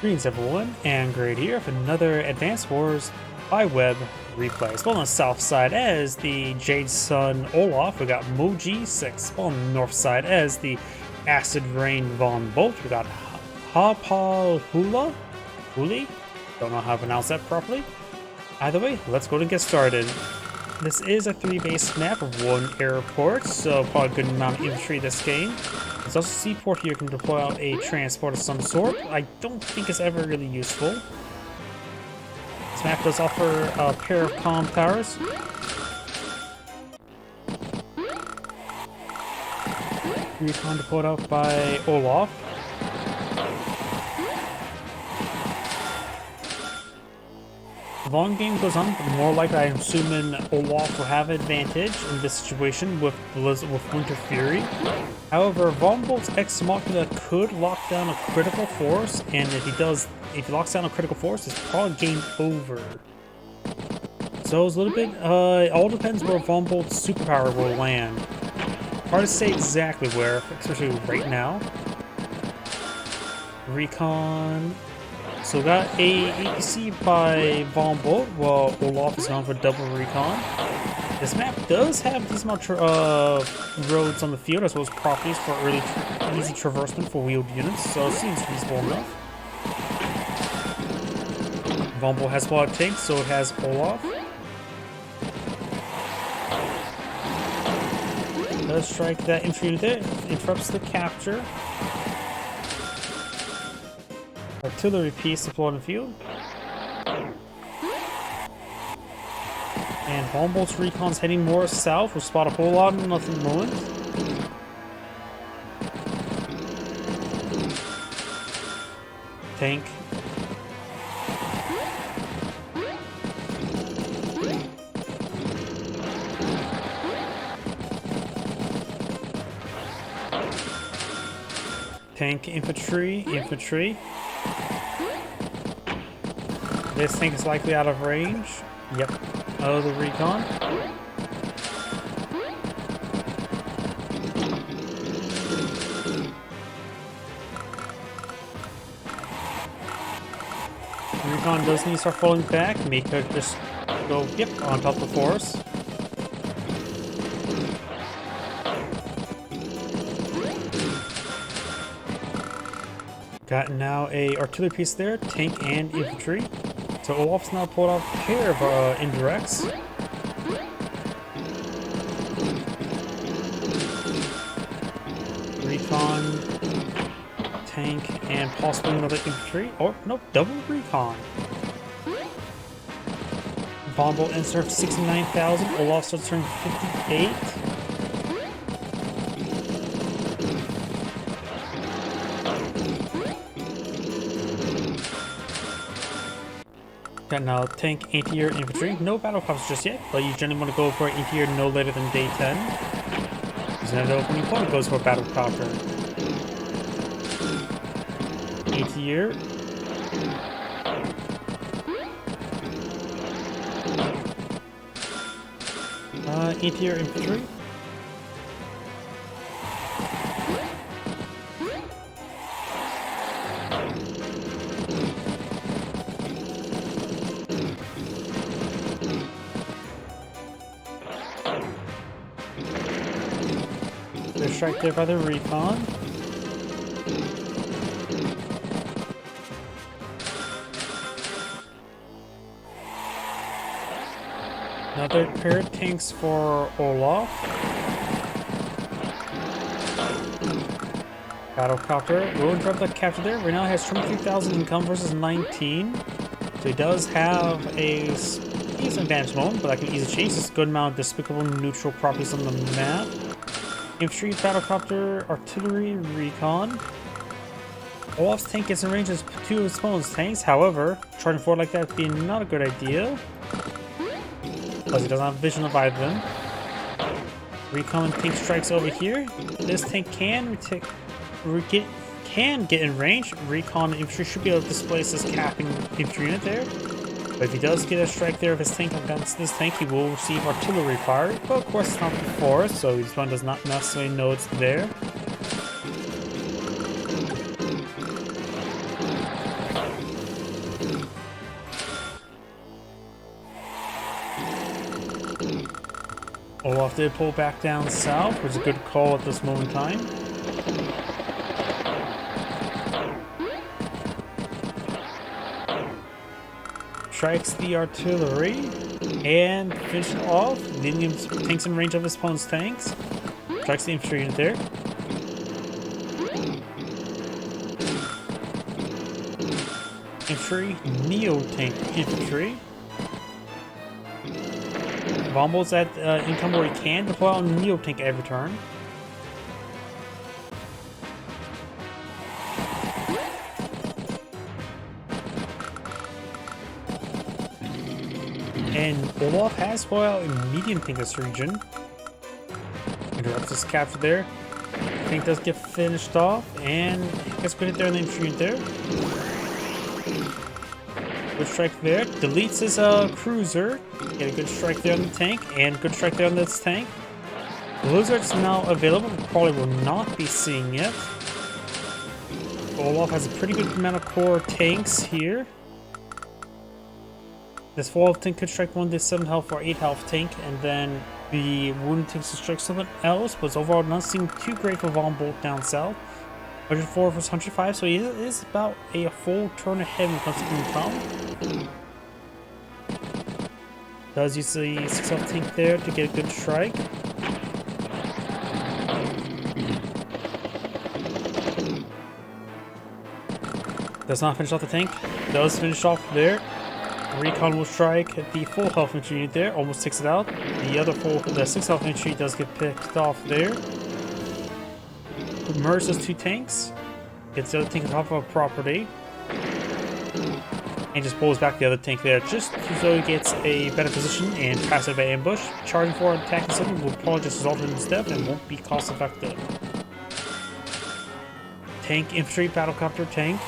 Greetings everyone, and Great here for another Advanced Wars by Web replay. Spawned on the south side as the Jade Sun Olaf, we got mooji6. Spawned on the north side as the Acid Rain Von Bolt, we got hapahauli? Don't know how to pronounce that properly. Either way, let's go and get started. This is a 3-base map of 1 airport, so probably a good amount of infantry this game. There's also a seaport here, you can deploy out a transport of some sort. I don't think it's ever really useful. This map does offer a pair of comm towers. Recon deployed out by Olaf. The long game goes on, the more likely I'm assuming Olaf will have an advantage in this situation with Winter Fury. However, Von Bolt's Ex Machina could lock down a critical force, and if he locks down a critical force, it's probably game over. So it's a little bit, it all depends where Von Bolt's superpower will land. Hard to say exactly where, especially right now. Recon. So we got a APC by Von Bolt, while Olaf is going for double recon. This map does have these amount of roads on the field as well as properties for easy traversement for wheeled units, so it seems feasible enough. Von Bolt has a lot of tanks, so it has Olaf. Does strike that infantry unit there, interrupts the capture. Artillery piece deployed in the field. And Von Bolt's recon's heading more south. We'll spot a whole lot of nothing at the moment. Tank. Tank, infantry. This tank is likely out of range. Yep. Oh, the recon. Recon does need to start falling back. Mika just go, yep, on top of the force. Got now a artillery piece there, tank and infantry. So Olaf's now pulled off a pair of indirects. Recon, tank, and possibly another infantry. Or, nope, double recon. Von Bolt ends turn 69,000. Olaf starts turn 58. Got now tank, anti-air, infantry. No battle props just yet, but you generally want to go for anti-air no later than day 10. There's another opening point goes for battle copter. Anti-air. Anti-air infantry. They're strike there by the recon. Another pair of tanks for Olaf. Battlecopter will interrupt the capture there. Right now has 23,000 income versus 19. So he does have a decent advantage moment, but I can easily chase. It's a good amount of despicable neutral properties on the map. Infantry, battlecopter, artillery, recon. Olaf's tank gets in range as 2 of his opponent's tanks. However, charging forward like that would be not a good idea, because he doesn't have vision of either of them. Recon tank strikes over here. This tank can get in range. Recon infantry should be able to displace this capping infantry unit there. But if he does get a strike there of his tank against this tank, he will receive artillery fire. But of course it's not before, so this one does not necessarily know it's there. Olaf did pull back down south, which is a good call at this moment in time. Strikes the artillery and finishes off, leaving him tanks in range of his opponent's tanks. Strikes the infantry unit there. Infantry, neo-tank infantry. Vombles at income where he can deploy on neo-tank every turn. And Olaf has deployed out a medium tank this region. Interrupts his capture there. Tank does get finished off, and gets good hit there in the infantry unit there. Good strike there. Deletes his cruiser. Get a good strike there on the tank, and good strike there on this tank. Blizzard's now available. Probably will not be seeing it. Olaf has a pretty good amount of core tanks here. This 12 tank could strike one, this 7 health or 8 health tank, and then the wounded tanks to strike something else, but overall not seem too great for Von Bolt down south. 104 versus 105, so he is about a full turn ahead when it comes to income. Does use the 6 health tank there to get a good strike. Does not finish off the tank. Does finish off there. Recon will strike the full health infantry unit there, almost takes it out. The 6 health infantry does get picked off there. Merges those 2 tanks, gets the other tank on top of a property, and just pulls back the other tank there just so he gets a better position and passive ambush. Charging forward, attacking something will probably just result in his death and won't be cost effective. Tank, infantry, battlecopter, tank.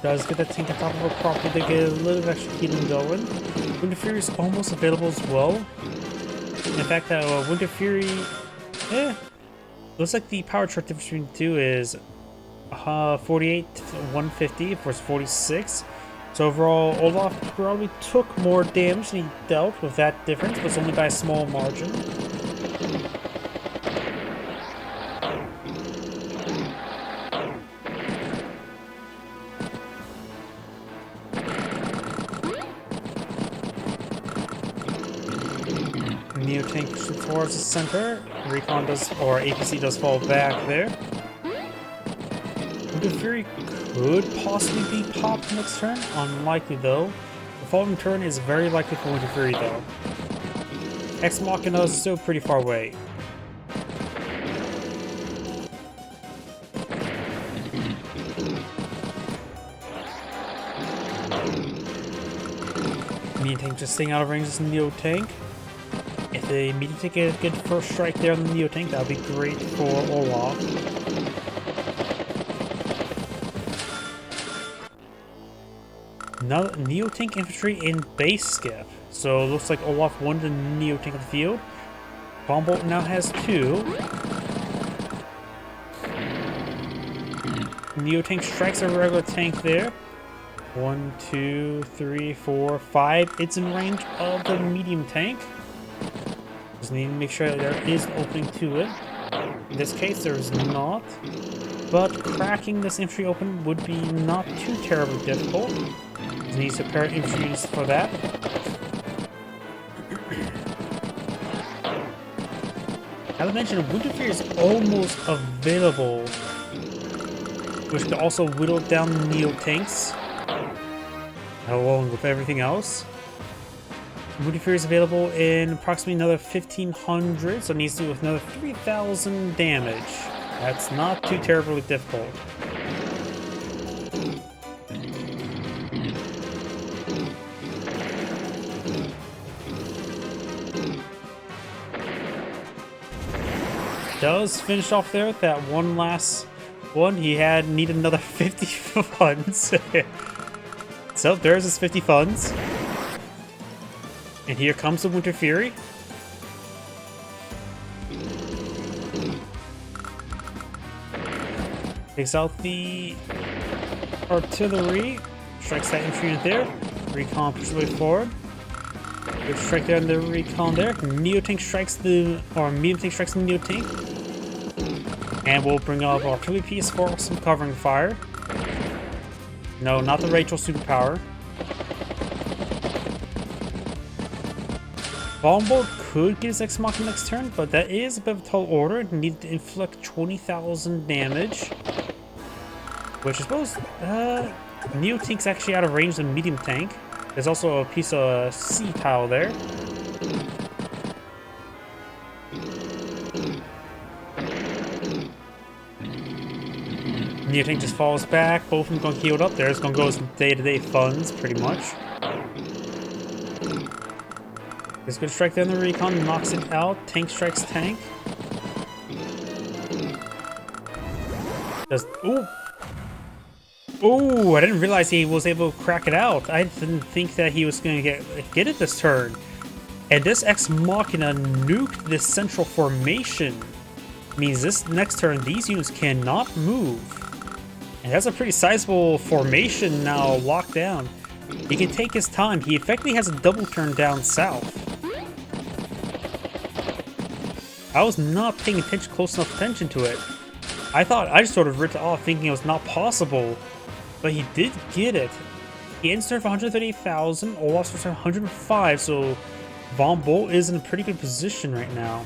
Does get that tank on top of a property to get a little bit of extra healing going. Winter Fury is almost available as well. In fact, Winter Fury, looks like the power chart difference between the two is 48 to 150 versus 46. So overall, Olaf probably took more damage than he dealt with that difference, but it's only by a small margin. Neo tank pushes towards the center. Recon does, or APC does fall back there. Winter Fury could possibly be popped next turn. Unlikely though. The following turn is very likely for Winter Fury though. Ex Machina is still pretty far away. Medium tank just staying out of range. This Neo tank. If the medium tank get a good first strike there on the Neo tank, that would be great for Olaf. Now Neo tank infantry in base skip. So it looks like Olaf won the Neo tank on the field. Bombbolt now has 2. Neo tank strikes a regular tank there. 1, 2, 3, 4, 5. It's in range of the medium tank. Just need to make sure that there is an opening to it. In this case, there is not. But cracking this infantry open would be not too terribly difficult. Just needs a pair of infantries for that. As I mentioned, Winter Fury is almost available, which could also whittle down the Neo tanks along with everything else. Winter Fury is available in approximately another 1,500, so it needs to do with another 3,000 damage. That's not too terribly difficult. Does finish off there with that one last one. He needed another 50 funds. So there's his 50 funds. And here comes the Winter Fury. Takes out the artillery. Strikes that infantry unit there. Recon pushes way forward. Good strike there on the recon there. Neo-tank strikes the... or medium tank strikes the neo-tank. And we'll bring up artillery piece for some covering fire. No, not the Rachel superpower. Bombbolt could get his Ex Machina next turn, but that is a bit of a tall order. It needed to inflict 20,000 damage. Which I suppose, Neo Tank's actually out of range of the medium tank. There's also a piece of sea tile there. Neo Tank just falls back. Both of them going healed up there. It's going to go with some day-to-day funds, pretty much. There's a good strike there on the recon, knocks it out. Tank strikes tank. Does ooh. Ooh, I didn't realize he was able to crack it out. I didn't think that he was going to get it this turn. And this Ex Machina nuked this central formation. Means this next turn, these units cannot move. And that's a pretty sizable formation now locked down. He can take his time. He effectively has a double turn down south. I was not paying close enough attention to it. I just sort of ripped it off thinking it was not possible. But he did get it. He ends turn for 138,000. Olaf starts for 105, so Von Bolt is in a pretty good position right now.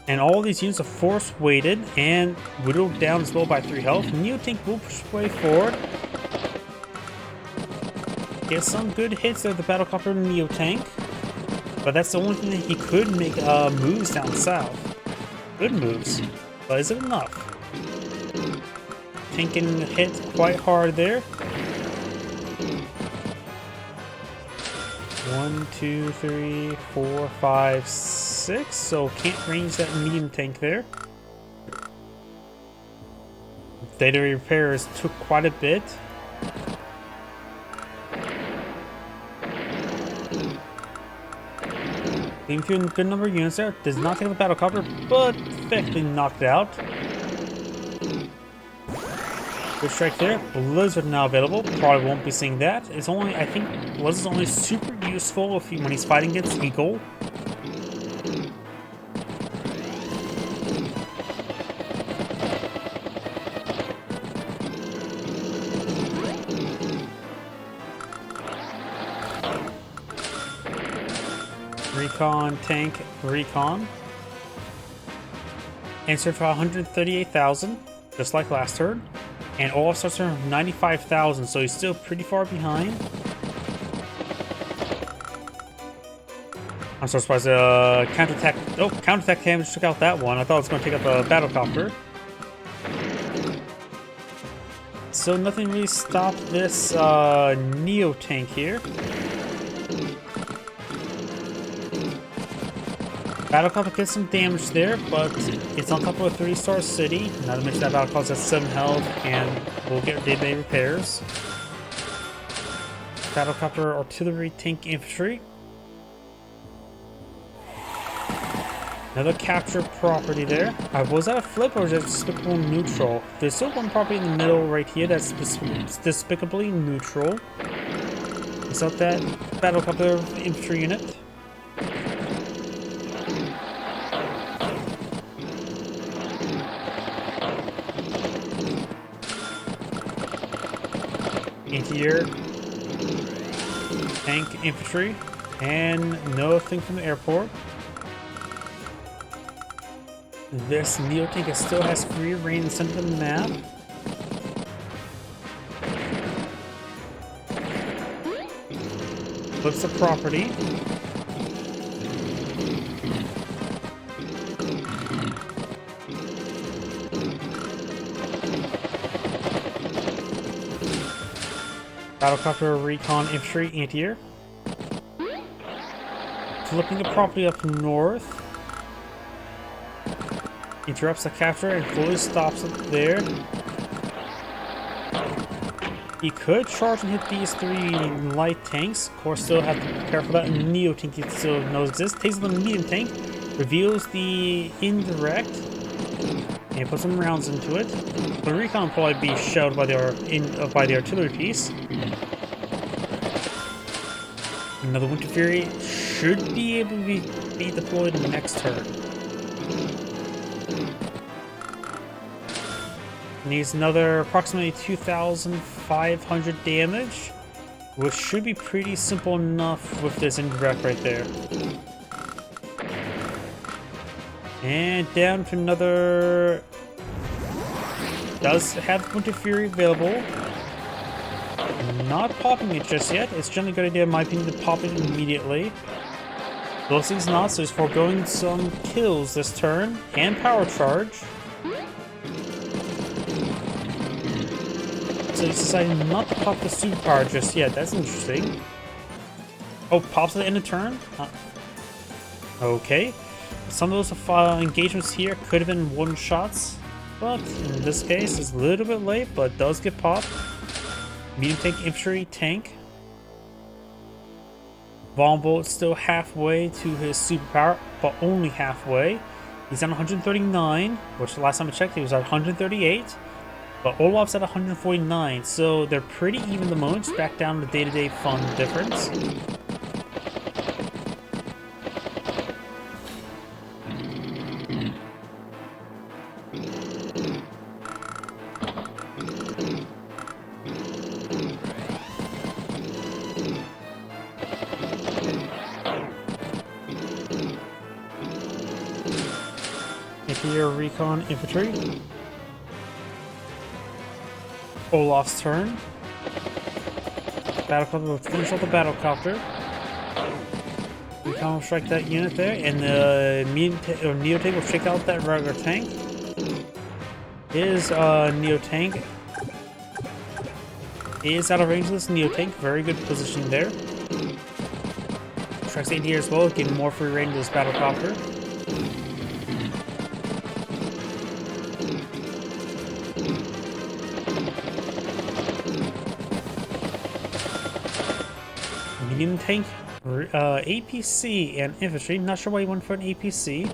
And all these units are force weighted and whittled down as well by 3 health. Neo Tank will push way forward. Get some good hits there, the Battlecopter Neo Tank. But that's the only thing that he could make moves down south. Good moves. But is it enough? Tank can hit quite hard there. 1, 2, 3, 4, 5, 6. So can't range that medium tank there. Data repairs took quite a bit. Leaving through a good number of units there. Does not take the Battlecopter, but effectively knocked out. Good strike there. Blizzard now available. Probably won't be seeing that. It's only, I think, Blizzard's only super useful when he's fighting against Eagle. Recon, tank, recon. Answered for 138,000, just like last turn. And Olaf starts around 95,000, so he's still pretty far behind. I'm so surprised counterattack. Oh, counterattack damage took out that one. I thought it was going to take out the Battlecopter. So nothing really stopped this Neo tank here. Battlecopter gets some damage there, but it's on top of a 3-star city. Not to mention that Battlecopter has 7 health and will get day-to-day repairs. Battlecopter, artillery, tank, infantry. Another captured property there. Was that a flip or was it despicable neutral? There's still one property in the middle right here that's despicably neutral. Is that Battlecopter infantry unit? Anti-air, tank, infantry, and nothing from the airport. This Neo tank still has free reign in the center of the map. Flips the property. Battlecopter, recon, infantry, anti-air. Flipping the property up north. Interrupts the capture and fully stops it there. He could charge and hit these 3 light tanks. Of course, still have to be careful that Neo tank he still knows exists. Takes the medium tank, reveals the indirect, and put some rounds into it. The recon will probably be shelled by the artillery piece. Another Winter Fury should be able to be deployed in the next turn. Needs another approximately 2,500 damage, which should be pretty simple enough with this indirect right there. And down to another... Does have Winter Fury available. Not popping it just yet. It's generally a good idea, in my opinion, to pop it immediately. Those things not, so he's foregoing some kills this turn and power charge. So he's deciding not to pop the superpower just yet. That's interesting. Oh, pops at the end of turn? Okay. Some of those engagements here could have been one-shots, but in this case, it's a little bit late, but does get popped. Medium tank, infantry, tank. Von still halfway to his superpower, but only halfway. He's on 139, which the last time I checked, he was at 138. But Olaf's at 149, so they're pretty even at the moment, just back down to the day-to-day fun difference. Here, recon infantry. Olaf's turn. Battlecopter will finish off the battlecopter. Recon will strike that unit there, and the Neo tank will check out that regular tank. His Neo tank is out of range of this Neo tank. Very good position there. Strikes the here as well, getting more free range to this battlecopter. Medium tank, APC, and infantry. Not sure why he went for an APC.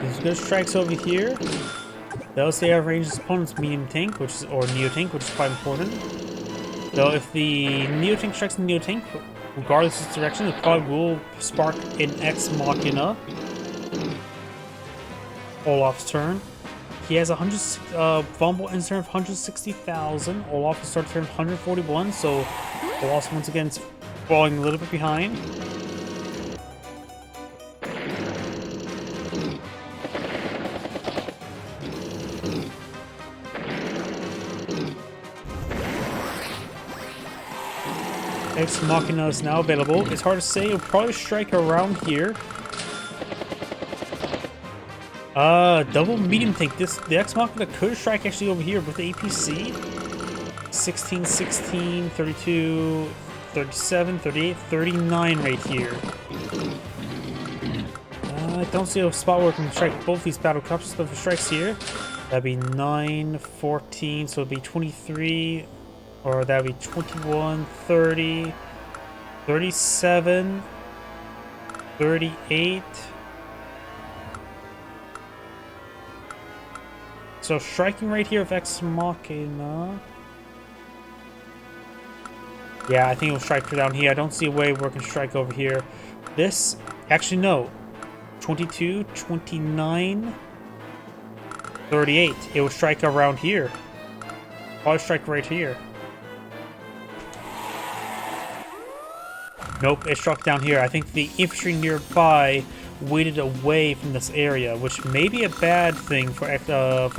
There's good strikes over here. They'll stay out of range of his opponent's medium tank, or Neo tank, which is quite important. Though if the Neo tank strikes the Neo tank, regardless of its direction, it probably will spark an Ex Machina. Olaf's turn. He has 100. Von ends turn of 160,000. Olaf will start turn of 141. So Olaf once again is falling a little bit behind. Ex Machina is now available. It's hard to say. It'll probably strike around here. Double medium tank. The Ex Machina could strike actually over here with the APC. 16, 16, 32, 37, 38, 39 right here. I don't see a spot where we can strike both these battle copters, but if it strikes here, that'd be 9, 14, so it'd be 23. Or that would be 21, 30, 37, 38. So striking right here with Ex Machina. Yeah, I think it'll strike down here. I don't see a way where it can strike over here. This, actually no. 22, 29, 38. It will strike around here. Probably strike right here. Nope, it struck down here. I think the infantry nearby waited away from this area, which may be a bad thing for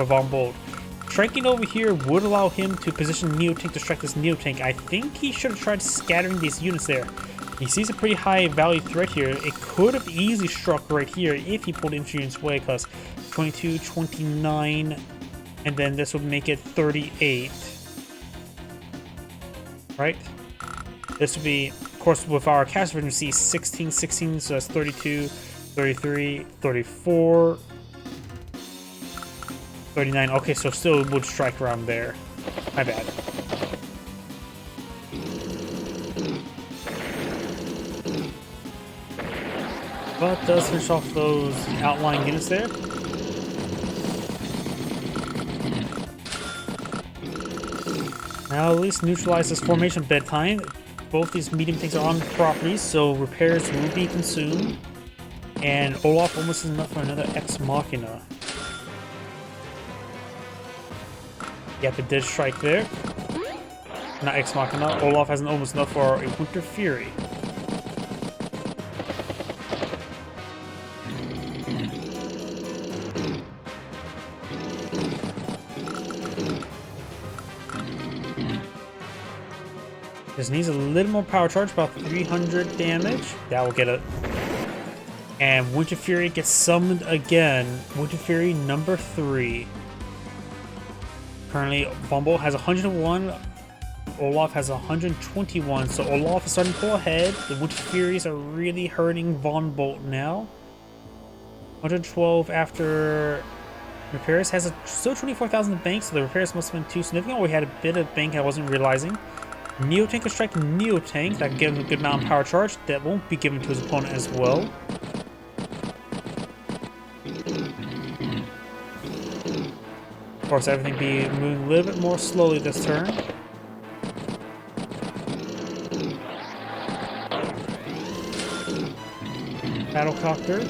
Von Bolt. Striking over here would allow him to position Neo Tank to strike this Neo Tank. I think he should have tried scattering these units there. He sees a pretty high value threat here. It could have easily struck right here if he pulled infantry units away, because 22, 29, and then this would make it 38. Right? This would be Of course, with our cast version, we see 16, 16, so that's 32, 33, 34, 39. Okay, so still would strike around there. My bad. But does finish off those outlying units there. Now at least neutralize this formation bedtime. Both these medium tanks are on properties, so repairs will be consumed. And Olaf almost is enough for another Ex Machina. Yep, it did strike there. Not Ex Machina. Olaf has almost enough for a Winter Fury. Just needs a little more power charge, about 300 damage. That will get it. And Winter Fury gets summoned again. Winter Fury number 3. Currently, Von Bolt has 101. Olaf has 121. So Olaf is starting to pull ahead. The Winter Furies are really hurting Von Bolt now. 112 after repairs. Has still 24,000 bank, so the repairs must have been too significant. We had a bit of bank I wasn't realizing. Neo Tank will strike Neo Tank. That gives him a good amount of power charge. That won't be given to his opponent as well. Of course, everything be moving a little bit more slowly this turn. Battlecopter.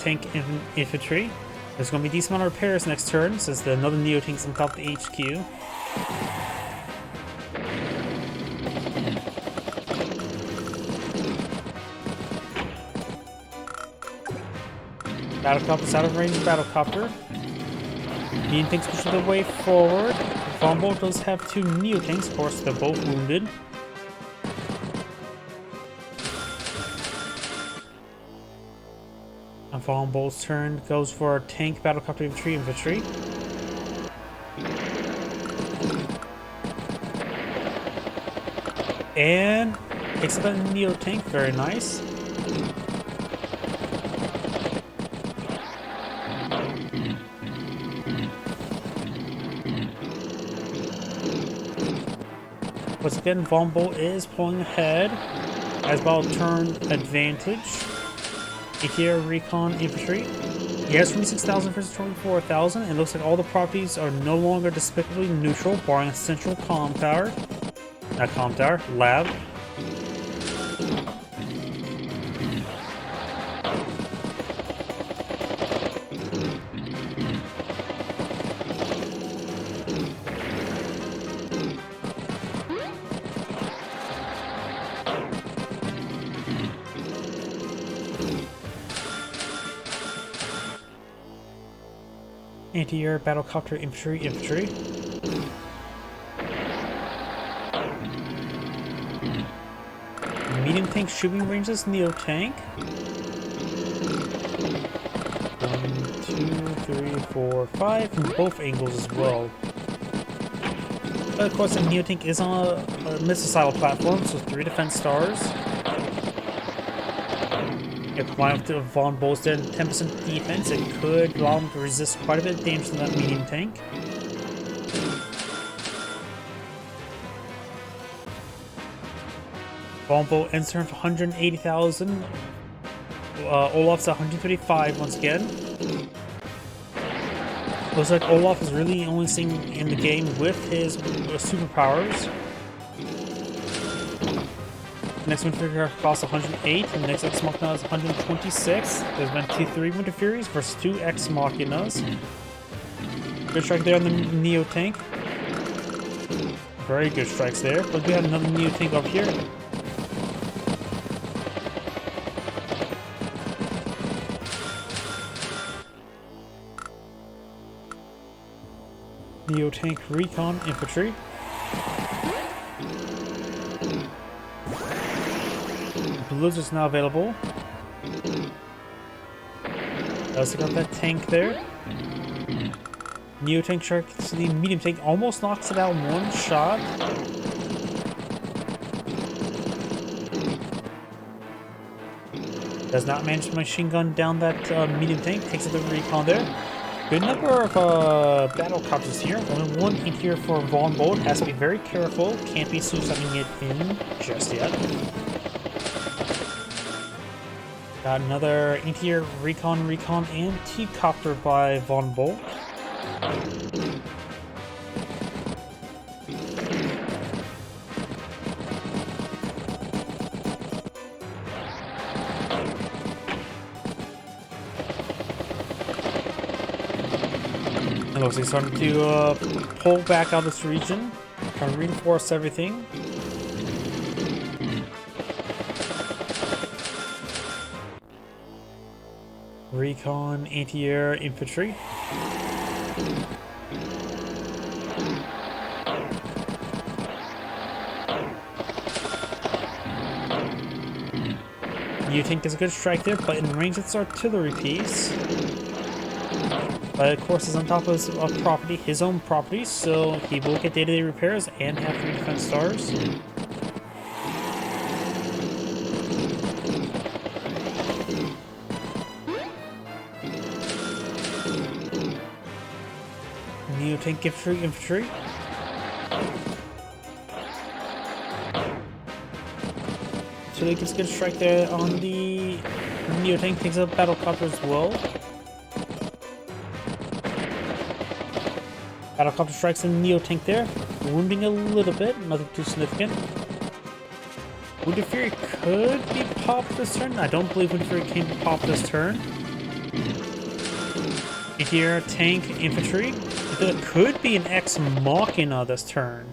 Tank infantry. There's going to be a decent amount of repairs next turn, since another Neo Tank's on top of the HQ. Battlecopter's out of range of Battlecopter. Medium Tanks pushing their way forward. Von Bolt does have 2 Neo Tanks, of course, they're both wounded. Von Bolt's turn goes for tank, battlecopter, infantry. And picks up a Neo Tank, very nice. Once again, Von Bolt is pulling ahead. Has about turn advantage. Here, Recon Infantry. He has 26,000 versus 24,000. It looks like all the properties are no longer despicably neutral, barring a central comm tower. Not comm tower, lab. Anti-air battlecopter infantry. Medium tank shooting ranges Neo Tank. 1, 2, 3, 4, 5 from both angles as well. But of course, the Neo Tank is on a missile platform, so 3 defense stars. If combined with Von Bolt's 10% defense, it could allow him to resist quite a bit of damage to that medium tank. Von Bolt ends turn for 180,000. Olaf's at 135 once again. Looks like Olaf is really only staying in the game with his superpowers. Next Winter Fury costs 108, and the next Ex Machina is 126. There's been 3 Winter Furies versus 2 Ex Machinas. Good strike there on the Neo Tank. Very good strikes there, but we have another Neo Tank up here. Neo Tank Recon Infantry. Blizzard's now available. Also got that tank there. Neo Tank strikes the medium tank, almost knocks it out in one shot. Does not manage to machine gun down that medium tank. Takes out the recon there. Good number of battle copters here. Only one in here for Von Bolt. Has to be very careful. Can't be suiciding it in just yet. Got another interior recon, and T-copter by Von Bolt. It looks like he's starting to pull back out of this region, trying to reinforce everything. Recon, anti-air, infantry. U-tank is a good strike there, but in range it's artillery piece. But of course, he's on top of his property, his own property, so he will get day-to-day repairs and have 3 defense stars. Neo-tank infantry. So he gets a good strike there on the Neo-tank, takes out battlecopter as well. Battlecopter strikes the Neo-tank there, wounding a little bit, nothing too significant. Wounded Fury could be popped this turn. I don't believe Wounded Fury can be popped this turn. Here, tank, infantry. There could be an Ex Machina this turn,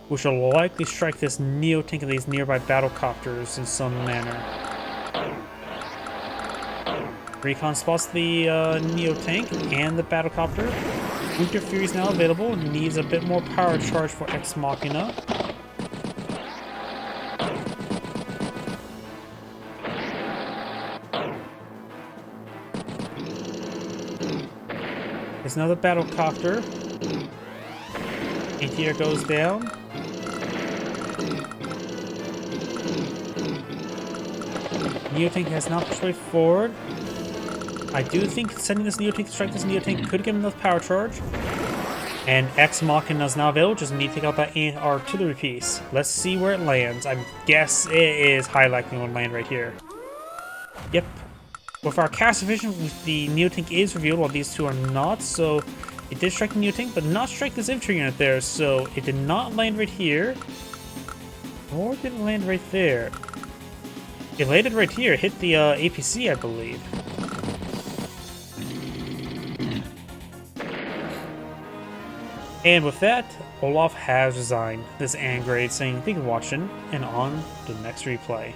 which will likely strike this Neo-tank and these nearby battlecopters in some manner. Recon spots the Neo-tank and the battlecopter. Wounded Fury is now available, needs a bit more power charge for Ex Machina. There's another battlecopter. Anti-air goes down. Neo-tank has not pushed way forward. I do think sending this Neo-tank to strike this Neo-tank could give him enough power charge. And Ex Machina is now available, just need to take out that artillery piece. Let's see where it lands. I guess it is high likelihood to land right here. Yep. With our cast vision, the Neo-tank is revealed while these two are not, so it did strike the Neo-tank, but not strike this infantry unit there, so it did not land right here. Or did it land right there? It landed right here, hit the APC, I believe. And with that, Olaf has resigned. This is Angrade saying thank you for watching, and on to the next replay.